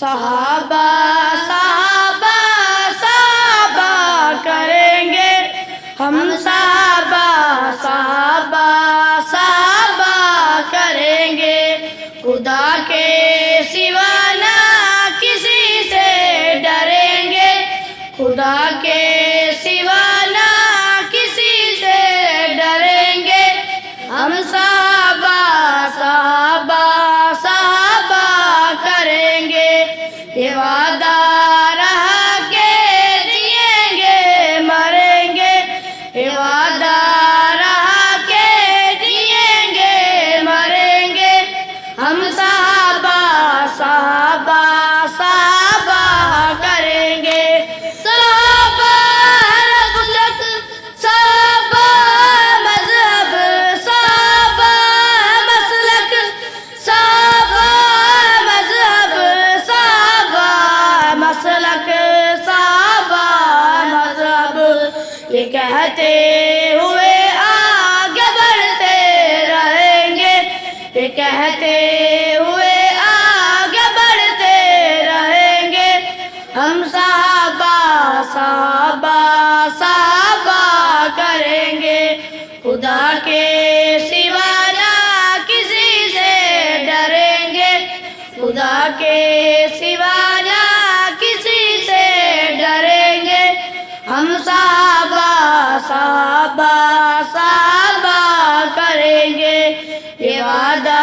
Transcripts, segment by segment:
صحابہ صحابہ صحابہ کریں گے ہم، صحابہ صحابہ صحابہ کریں گے، خدا کے سوا نہ کسی سے ڈریں گے، خدا کے سوا نہ کسی سے ڈریں گے، ہم صحابہ صحابہ صحابہ کریں گے، یہ وعدہ رہا کہ جئیں گے مریں گے، یہ وعدہ رہا کہ جئیں گے مریں گے، ہم صحابہ صحابہ صحابہ کریں گے، صحابہ رسولت صحابہ مذہب صحابہ مسلک صحابہ مذہب صحابہ مسلک صحابہ مذہب، یہ کہتے ہوئے آگے بڑھتے رہیں گے، یہ کہتے ہوئے آگے بڑھتے رہیں گے، ہم صحابہ صحابہ صحابہ کریں گے، خدا کے سوا نہ کسی سے ڈریں گے، خدا کے سوا نہ کسی سے ڈریں گے، ہم صحابہ صحابہ صحابہ کریں گے، یہ وعدہ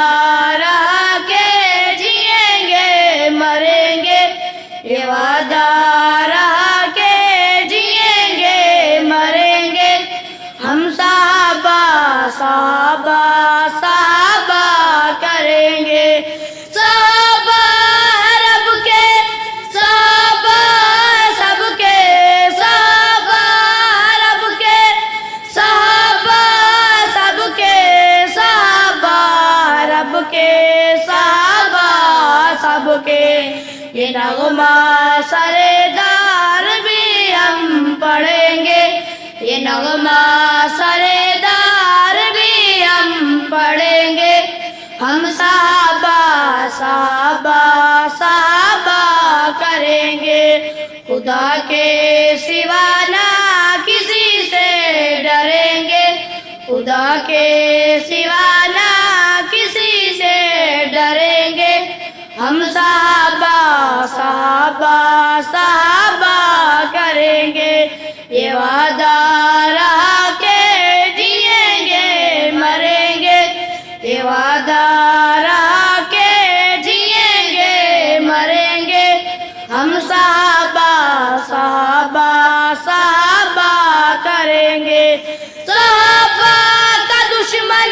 رہا کہ جئیں گے مریں گے، یہ وعدہ رہا کہ جئیں گے مریں گے، ہم صحابہ صحابہ صحابہ کریں گے، صحابہ رب کے صحابہ سب کے، صحابہ رب کے صحابہ سب کے، صحابہ رب کے صحابہ سب کے، یہ نغمہ سردار بھی ہم پڑھیں گے، یہ نغمہ سردار بھی ہم پڑھیں گے، ہم صحابہ صحابہ صحابہ کریں گے، خدا کے سوا نہ کسی سے ڈریں گے، خدا کے سوا نہ کسی سے ڈریں گے، ہم صحابہ صحابہ صحابہ کریں گے، یہ وعدہ رہا کہ جئیں گے مریں گے، یہ وعدہ رہا کہ جئیں گے مریں گے، ہم صحابہ صحابہ صحابہ کریں گے، صحابہ کا دشمن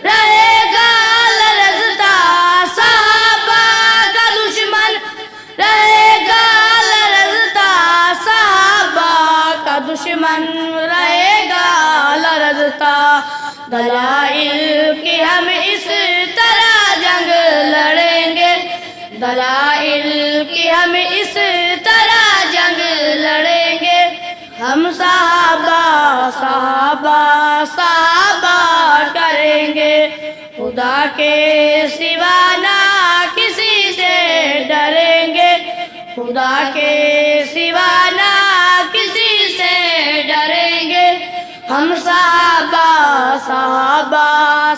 رہے گا لرزتا، صحابہ کا دشمن رہے گا لرزتا، صحابہ کا دشمن رہے گا لرزتا، دلائل کی ہم اس طرح جنگ لڑیں گے، دلائل کی ہم اس طرح جنگ لڑیں گے، ہم صحابہ صحابہ صحابہ کریں گے، خدا کے سوا نہ کسی سے ڈریں گے، خدا کے سوا نہ کسی سے ڈریں گے، ہم صحابہ صحابہ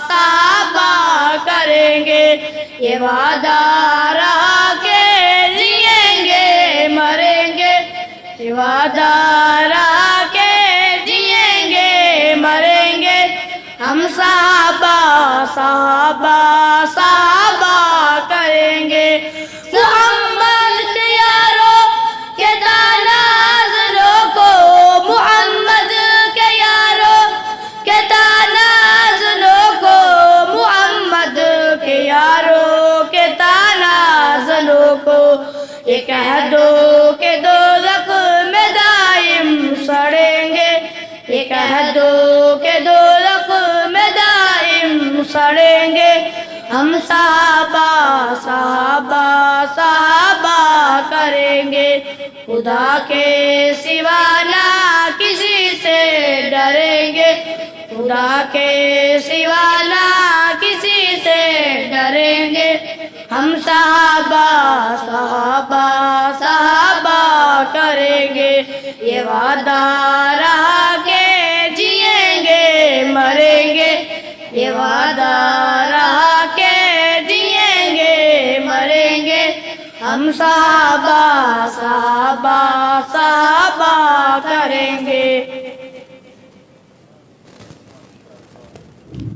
صحابہ کریں گے، یہ وعدہ رہا کہ جئیں گے مریں گے، یہ وعدہ رہا کہ جئیں گے مریں گے، ہم صحابہ صحابہ صحابہ کریں گے، محمد کے یاروں کے تنازلوں کو، محمد کے یاروں کے تنازلوں کو، محمد کے یاروں کے تنازلوں کو، یہ کہہ دو کہ دوزخ میں دائم سڑیں گے، یہ کہہ دو کہ دوزخ میں دائم سڑیں گے، ہم صحابہ صحابہ صحابہ کریں گے، خدا کے سوا نہ کسی سے ڈریں گے، خدا کے سوا نہ کسی سے ڈریں گے، ہم صحابہ صحابہ صحابہ کریں گے یہ وعدہ رہا کہ جئیں گے مریں گے یہ وعدہ رہا کہ جئیں گے مریں گے ہم صحابہ صحابہ صحابہ